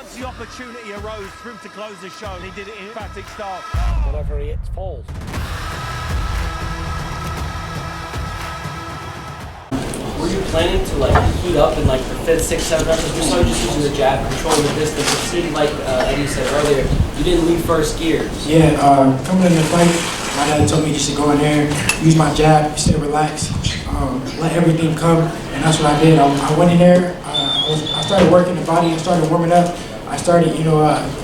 Once the opportunity arose for him to close the show, he did it in emphatic style. Whatever he hits falls. Were you planning to heat up in the 5th, 6th, 7th round? We saw you just using the jab, controlling the distance. It seemed like Eddie said earlier, you didn't leave first gears. Yeah, coming in the fight, my dad told me just to go in there, use my jab, stay relaxed, let everything come, and that's what I did. I went in there, I started working the body, I started warming up, I started,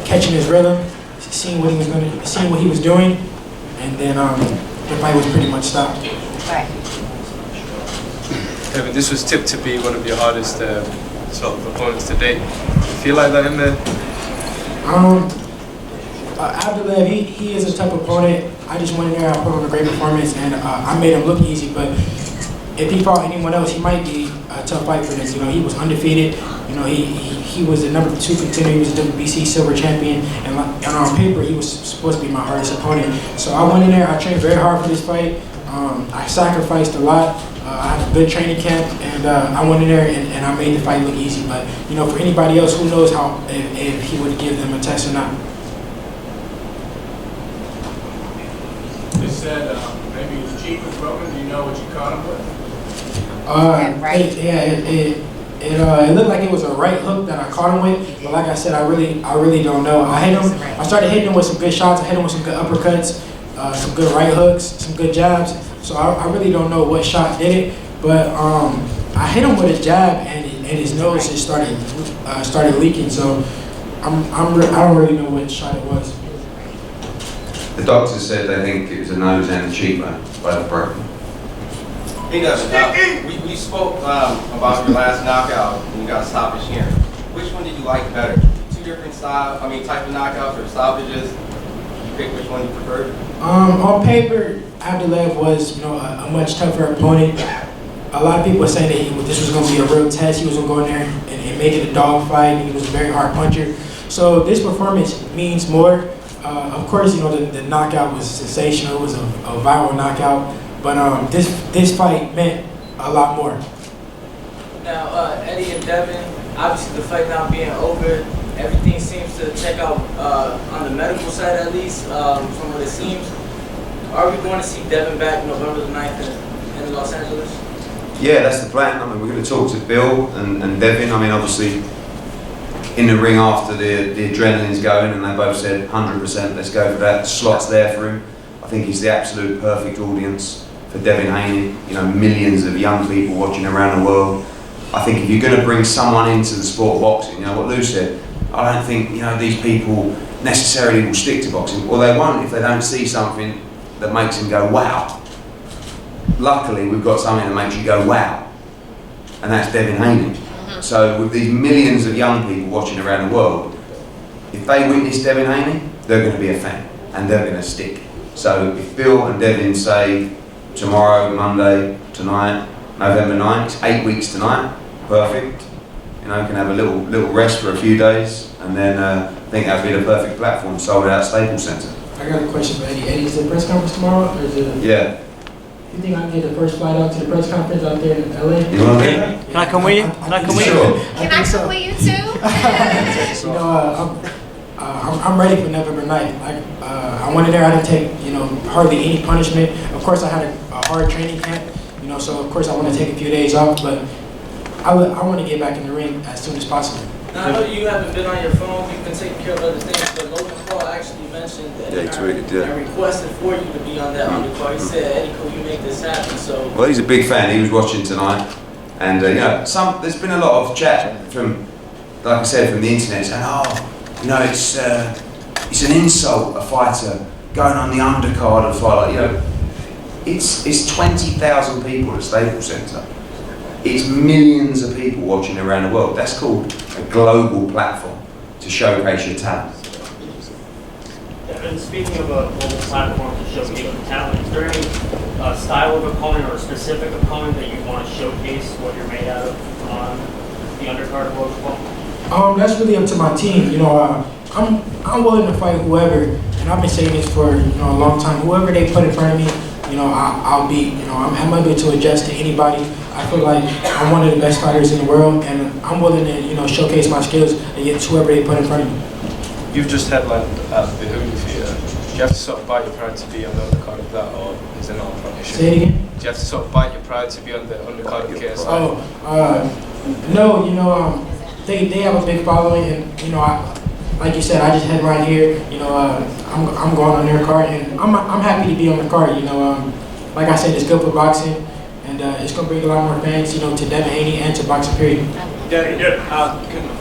catching his rhythm, seeing what he was doing, and then the fight was pretty much stopped. Right. Devin, this was tipped to be one of your hardest sort of opponents to date. You feel like that in there? ABDULLAEV, he is a tough opponent. I just went in there, I put on a great performance, and I made him look easy. But if he fought anyone else, he might be a tough fight for this. He was undefeated. He was the #2 contender. He was a WBC silver champion, and on paper, he was supposed to be my hardest opponent. So I went in there. I trained very hard for this fight. I sacrificed a lot. I had a good training camp, and I went in there and I made the fight look easy. But for anybody else, who knows if he would give them a test or not. They said maybe his cheek was broken. Do you know what you caught him with? It looked like it was a right hook that I caught him with, but like I said, I really don't know. I started hitting him with some good shots. I hit him with some good uppercuts, some good right hooks, some good jabs. So I really don't know what shot did it, but I hit him with a jab, and his nose just started leaking. So I don't really know what shot it was. The doctors said they think it was a nose and a cheekbone, both broken. Hey Devin, we spoke about your last knockout when you got stoppage here. Which one did you like better? Two different type of knockouts or stoppages? You pick which one you preferred? On paper, ABDULLAEV was a much tougher opponent. A lot of people were saying that this was going to be a real test. He was going to go in there and make it a dog fight. He was a very hard puncher. So this performance means more. Of course, the knockout was sensational. It was a viral knockout. But this fight meant a lot more. Now, Eddie and Devin, obviously the fight now being over, everything seems to check out on the medical side at least, from what it seems. Are we going to see Devin back November the 9th in Los Angeles? Yeah, that's the plan. We're going to talk to Bill and Devin. Obviously, in the ring after the adrenaline's going, and they both said 100%, let's go for that. The slot's there for him. I think he's the absolute perfect audience for Devin Haney. Millions of young people watching around the world. I think if you're going to bring someone into the sport of boxing, what Lou said, I don't think these people necessarily will stick to boxing, or they won't if they don't see something that makes them go wow. Luckily, we've got something that makes you go wow, and that's Devin Haney. So with these millions of young people watching around the world, if they witness Devin Haney, they're going to be a fan, and they're going to stick. So if Bill and Devin say tomorrow, Monday, tonight, November 9th, it's 8 weeks tonight, perfect. Can have a little rest for a few days, and then I think that would be the perfect platform, sold out Staples Center. I got a question for Eddie. Eddie, is the press conference tomorrow, or is it? Yeah. You think I can get the first flight out to the press conference out there in LA? You know what I mean? Can I come with you? Can I come with you? Sure. Can I come with you too? I'm ready for November 9th. I went in there. I didn't take hardly any punishment. Of course, I had a hard training camp. So of course I want to take a few days off, but I want to get back in the ring as soon as possible. Now, I know you haven't been on your phone, you've been taking care of other things, but Logan Paul actually mentioned that he tweeted, yeah, and requested for you to be on that undercard. He said, Eddie, could you make this happen? So, well, he's a big fan. He was watching tonight, and there's been a lot of chat from, like I said, from the internet saying, it's an insult a fighter going on the undercard of a fight. It's 20,000 people at Staples Center. It's millions of people watching around the world. That's called a global platform to showcase your talent. And speaking of a global platform to showcase your talent, is there any style of opponent or a specific opponent that you want to showcase what you're made out of on the undercard of Logan Paul? That's really up to my team. I'm willing to fight whoever, and I've been saying this for a long time. Whoever they put in front of me, I'll beat. I'm able to adjust to anybody. I feel like I'm one of the best fighters in the world, and I'm willing to, showcase my skills against whoever they put in front of me. You've just headlined at the Hooney Theatre. Do you have to sort of bite your pride to be on the undercard of that, or is it not an issue? Say it again? Do you have to sort of bite your pride to be on the undercard of KSI? No, they have a big following, and like you said, I just headline here. I'm going on their card, and I'm happy to be on the card. Like I said, it's good for boxing, and it's gonna bring a lot more fans, to Devin Haney and to boxing period. Devin,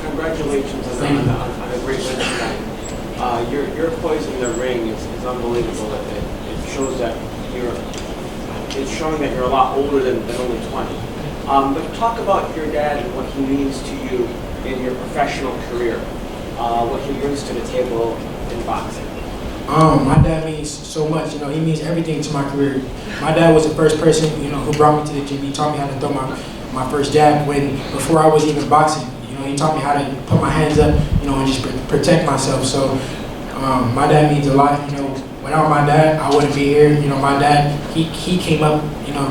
congratulations on a great win tonight. Your poise in the ring is unbelievable. It shows that it's showing that you're a lot older than only 20. But talk about your dad and what he means to you in your professional career. What he brings to the table in boxing. My dad means so much. He means everything to my career. My dad was the first person, who brought me to the gym. He taught me how to throw my first jab before I was even boxing. He taught me how to put my hands up, and just protect myself. So my dad means a lot. Without my dad, I wouldn't be here. My dad, he came up,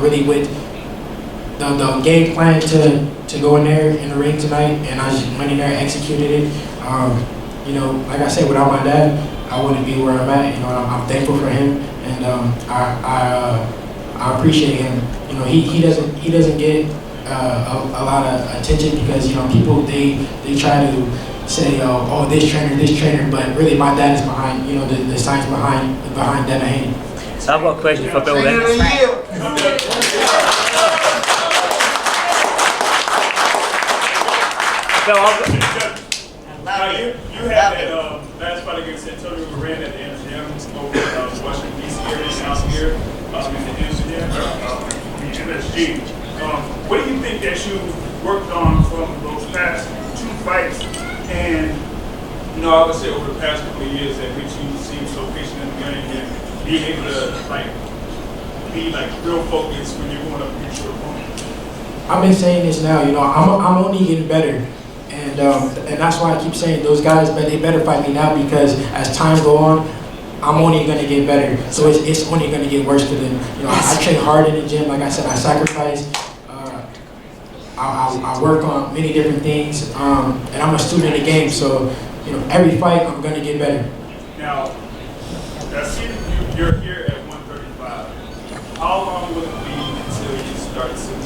really with the game plan to go in there in the ring tonight, and I just went in there and executed it. Like I said, without my dad, I wouldn't be where I'm at. I'm thankful for him, and I appreciate him. He doesn't get a lot of attention because people they try to say oh this trainer, but really my dad is behind the science behind Devin Haney. So I've got a question for Bill then. Bill, You had that last fight against Antonio Moran at the MGM over Washington, D.C. area down here in the MGM, MSG. What do you think that you worked on from those past 2 fights? And, I would say over the past couple of years that which you seem so patient in the game and being able to be real focused when you're going up against your opponent? I've been saying this now, I'm only getting better. And that's why I keep saying those guys, they better fight me now because as time go on, I'm only going to get better. So it's only going to get worse for them. I train hard in the gym. Like I said, I sacrifice. I work on many different things. And I'm a student in the game. So, every fight, I'm going to get better. Now, I see you're here at 135. How long will it be until you start seeing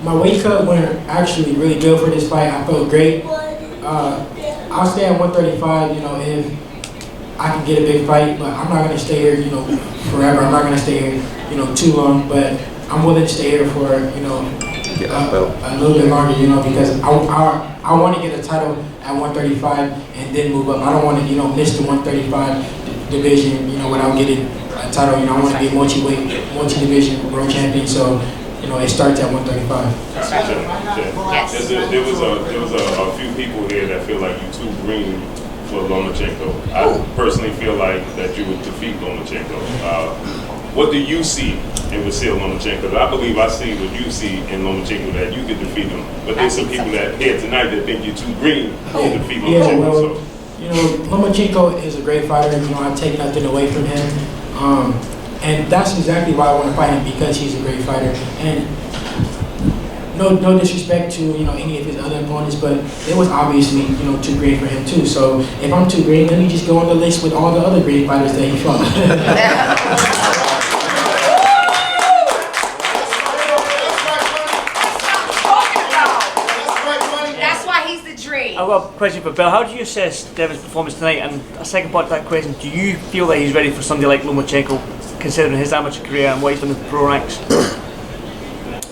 my weight cut went actually really good for this fight. I felt great. I'll stay at 135, if I can get a big fight, but I'm not going to stay here, forever. I'm not going to stay here, too long, but I'm willing to stay here for, a little bit longer, because I want to get a title at 135 and then move up. I don't want to, miss the 135 division, without getting a title. I want to be a multi-division world champion, so it starts at 135. There was a few people here that feel like you're too green for Lomachenko. I personally feel like that you would defeat Lomachenko. What do you see in Vasyl Lomachenko? I believe I see what you see in Lomachenko that you could defeat him. But there's some people that here tonight that think you're too green to defeat Lomachenko. Lomachenko is a great fighter. I take nothing away from him. And that's exactly why I want to fight him, because he's a great fighter. And no disrespect to any of his other opponents, but it was obviously too great for him too. So if I'm too great, let me just go on the list with all the other great fighters that he fought. That's why he's the dream. I've got a question for Bill. How do you assess Devin's performance tonight? And a second part to that question, do you feel that he's ready for somebody like Lomachenko, considering his amateur career and what he's done in the pro ranks?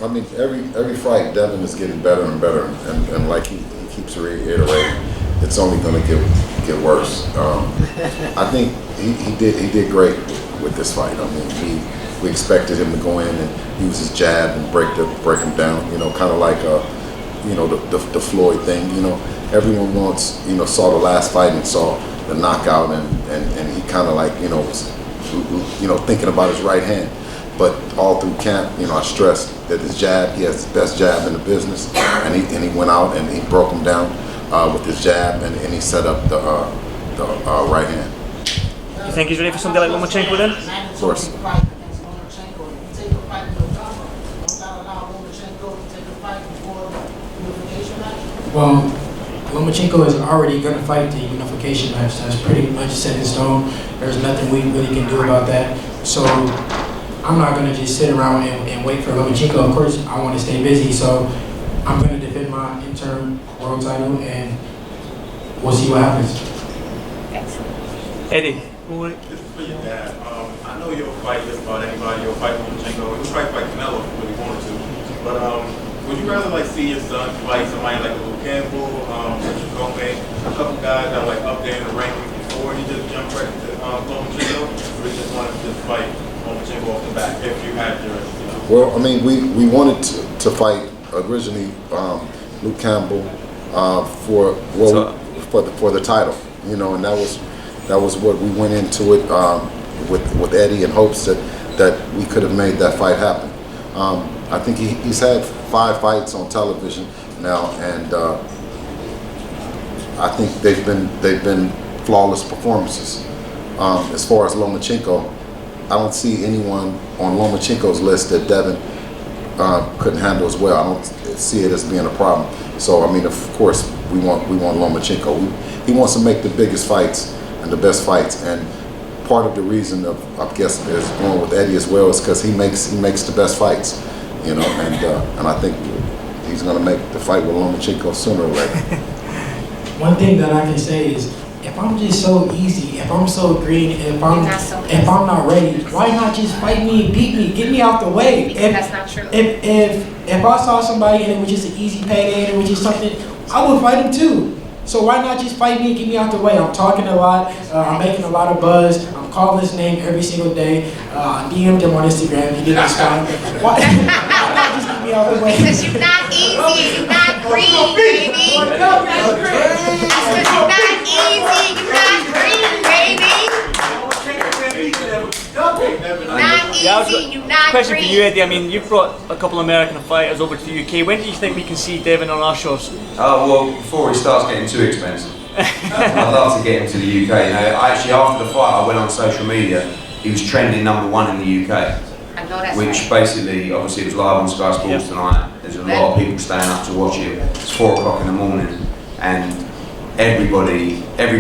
I mean, every fight, Devin is getting better and better, and like he keeps reiterating, it's only going to get worse. I think he did great with this fight. I mean, we expected him to go in and use his jab and break him down. Kind of like the Floyd thing. Everyone saw the last fight and saw the knockout, and he kind of like was thinking about his right hand. But all through camp, I stressed that his jab, he has the best jab in the business, and he went out and he broke him down with his jab, and he set up the right hand. You think he's ready for somebody like Lomachenko then? Of course. Well, Lomachenko is already going to fight the unification match. That's pretty much set in stone. There's nothing we really can do about that. So I'm not going to just sit around and wait for Lomachenko. Of course, I want to stay busy, so I'm going to defend my interim world title, and we'll see what happens. Eddie. This is for your dad. I know you'll fight just about anybody. You'll fight Lomachenko. You'll try to fight Canelo if you really wanted to. But would you rather like see your son fight somebody like Luke Campbell, Gomez, a couple guys that are like up there in the rankings before he just jumped right into Lomachenko, or you just wanted to just fight Lomachenko off the back if you had your, you know? Well, I mean, we wanted to fight originally Luke Campbell for the title, you know, and that was what we went into it with Eddie in hopes that we could have made that fight happen. I think he's had 5 fights on television now, and I think they've been flawless performances. As far as Lomachenko, I don't see anyone on Lomachenko's list that Devin couldn't handle as well. I don't see it as being a problem. So I mean, of course, we want Lomachenko. He wants to make the biggest fights and the best fights, and part of the reason I guess is going with Eddie as well is because he makes the best fights, you know, and I think he's going to make the fight with Lomachenko sooner or later. One thing that I can say is, if I'm just so easy, if I'm so green, if I'm not ready, why not just fight me and beat me, get me out the way? That's not true. If I saw somebody and it was just an easy payday and it was just something, I would fight him too. So why not just fight me and get me out the way? I'm talking a lot, I'm making a lot of buzz, I'm calling his name every single day. I DM'd him on Instagram, he didn't respond. Why not just get me out the way? Because you're not easy, you're not green, baby. Because you're not easy, you're not green, baby. Not easy, you're not Question green. for you, Eddie. I mean, you've brought a couple of American fighters over to the UK. When do you think we can see Devin on our shows? Oh, well, before he starts getting too expensive. I'd love to get him to the UK. You know, actually, after the fight, I went on social media. He was trending #1 in the UK. I know that's Which right. basically, obviously, it was live on Sky Sports tonight. There's a lot of people staying up to watch it. It's 4 o'clock in the morning, and every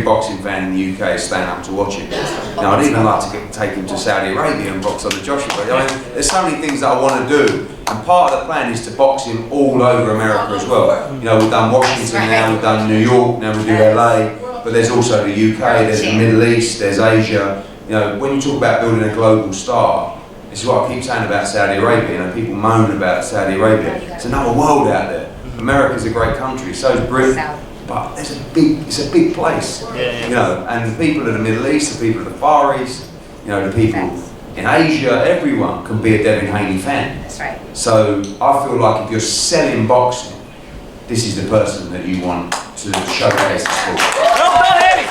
boxing fan in the UK is staying up to watch it. Now, I'd even like to take him to Saudi Arabia and box under Joshua. But I mean, there's so many things that I want to do, and part of the plan is to box him all over America as well. You know, we've done Washington now, we've done New York, now we do LA, but there's also the UK, there's the Middle East, there's Asia. You know, when you talk about building a global star, this is what I keep saying about Saudi Arabia. You know, people moan about Saudi Arabia. It's another world out there. America's a great country, so is Britain. But it's a big place, you know, and the people of the Middle East, the people of the Far East, you know, the people in Asia, everyone can be a Devin Haney fan. That's right. So I feel like if you're selling boxing, this is the person that you want to showcase the sport. Well done, Eddie!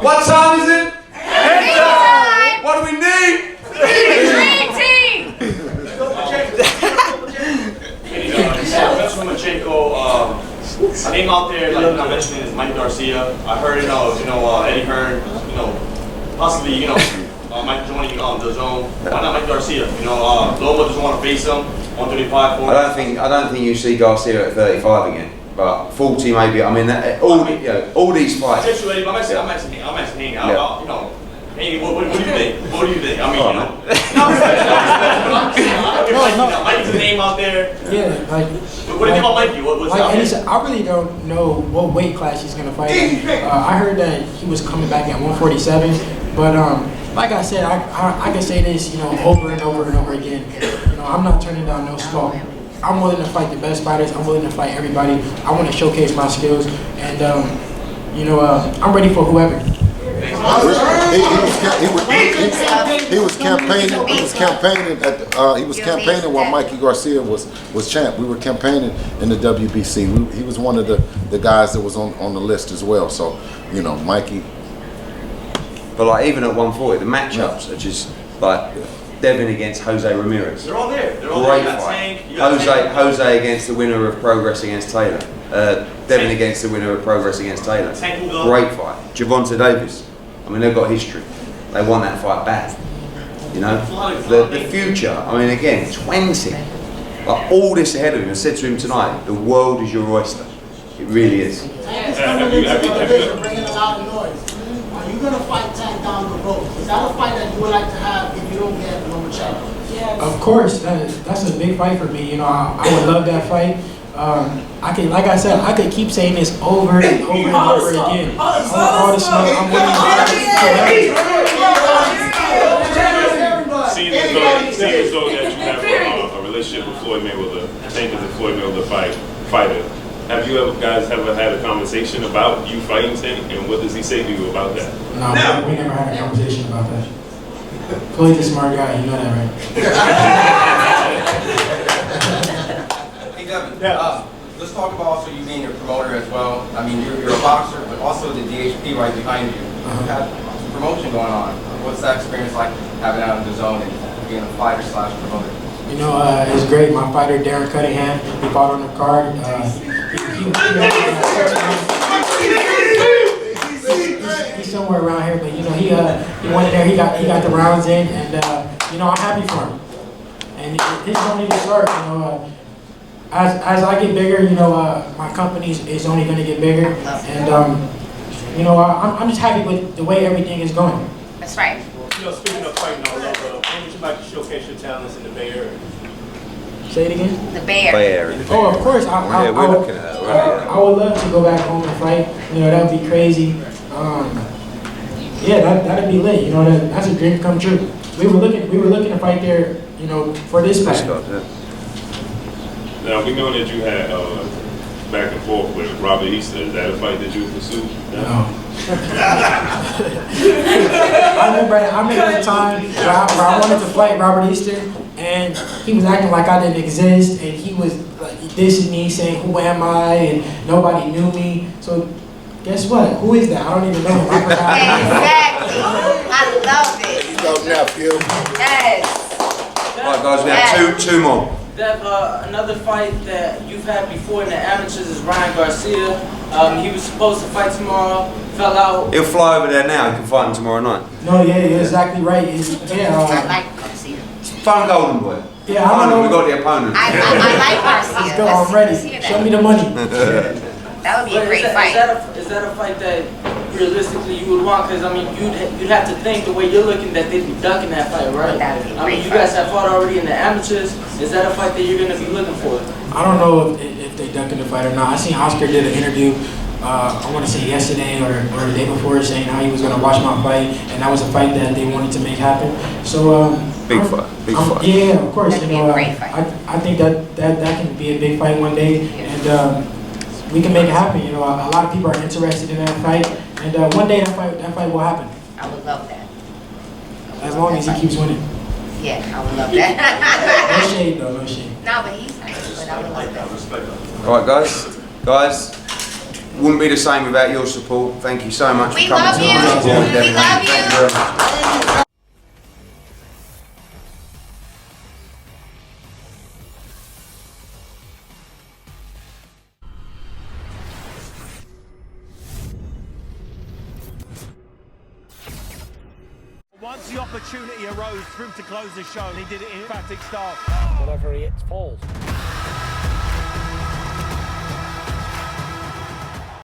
What time is it? Time. What do we need? Dream team. Lomachenko, a name out there, like I mentioned, is Mike Garcia. I heard, Eddie Hearn, possibly, Mike joining the zone. Why not Mike Garcia? Loma doesn't want to face him. 135. I don't think you see Garcia at 35 again. But 40 maybe. I mean, all these fights. Essentially, I'm asking Haney. Haney, what do you think? What do you think? I mean, Mike's a name out there. Yeah, like. What do you think about Mikey? What's like out Eddie there? said, I really don't know what weight class he's gonna fight at. I heard that he was coming back at 147, but like I said, I can say this, over and over and over again. I'm not turning down no smoke. I'm willing to fight the best fighters. I'm willing to fight everybody. I want to showcase my skills, and I'm ready for whoever. He was campaigning while Mikey Garcia was champ. We were campaigning in the WBC. He was one of the guys that was on the list as well. So, Mikey. But like even at 140, the matchups are just like Devin against Jose Ramirez. They're all there. Great fight. Jose against the winner of Progress against Taylor. Devin against the winner of Progress against Taylor. Great fight. Gervonta Davis. I mean, they've got history. They won that fight bad. You know, the future. I mean, again, 20. Like all this ahead of him. I said to him tonight, the world is your oyster. It really is. Bringing a lot of noise. Are you gonna fight Tank down the road? Is that a fight that you would like to have if you don't get Lomachenko? Of course, that's a big fight for me. You know, I would love that fight. I could, like I said, I could keep saying this over and over and over again. All the smoke, I'm winning. Seeing as though that you have a relationship with Floyd Mayweather, Tank is a Floyd Mayweather fighter. Have you guys ever had a conversation about you fighting Tank, and what does he say to you about that? No, we never had a conversation about that. Floyd's a smart guy, you know that, right? Hey, Devin, let's talk about also you being a promoter as well. I mean, you're a boxer, but also the DHP right behind you. You have promotion going on. What's that experience like, having out in the zone and being a fighter / promoter? You know, it's great. My fighter, Darren Cunningham, he fought on the card. He's somewhere around here, but you know, he went in there, he got the rounds in, and you know, I'm happy for him. And his don't even start. You know, as I get bigger, you know, my company is only going to get bigger, and you know, I'm just happy with the way everything is going. That's right. You know, speaking of fighting all over, when would you like to showcase your talents in the Bay Area? Say it again? The Bay Area. Oh, of course. I would love to go back home and fight. You know, that would be crazy. Yeah, that'd be lit. You know, that's a dream come true. We were looking to fight there. You know, for this fight. Now we know that you had back and forth with Robert Easter. Is that a fight that you would pursue? No. I remember a time where I wanted to fight Robert Easter, and he was acting like I didn't exist, and he was like dissing me, saying, "Who am I?" and nobody knew me. So, guess what? Who is that? I don't even know him. I forgot. Exactly. I love it. You go, nephew. Yes. Right, guys, we have two more. Dev, another fight that you've had before in the amateurs is Ryan Garcia. He was supposed to fight tomorrow, fell out. He'll fly over there now. He can fight him tomorrow night. No, yeah, you're exactly right. I like Garcia. Fun golden boy. Yeah, I don't know. We got the opponent. I like Garcia. Let's go. I'm ready. Show me the money. That would be a great fight. Is that a fight that realistically you would want? Because I mean, you'd have to think the way you're looking that they'd be ducking that fight, right? That would be a I mean, great you guys have fought already in the amateurs. Is that a fight that you're going to be looking for? I don't know if they ducking the fight or not. I seen Oscar did an interview. I want to say yesterday or the day before, saying how he was going to watch my fight, and that was a fight that they wanted to make happen. So big fight. Yeah, of course. That'd You be know, a great fight. I think that can be a big fight one day, and we can make it happen. You know, a lot of people are interested in that fight, and one day that fight will happen. I would love that. As long as he keeps winning. Yeah, I would love that. No shade though, no shade. No, but he's nice, but I would love that. All right, guys. Wouldn't be the same without your support. Thank you so much We for coming love tonight. you. Devin We love Haney. Thank you very much. Once the opportunity arose for him to close the show, he did it in emphatic style. Whatever he hits falls.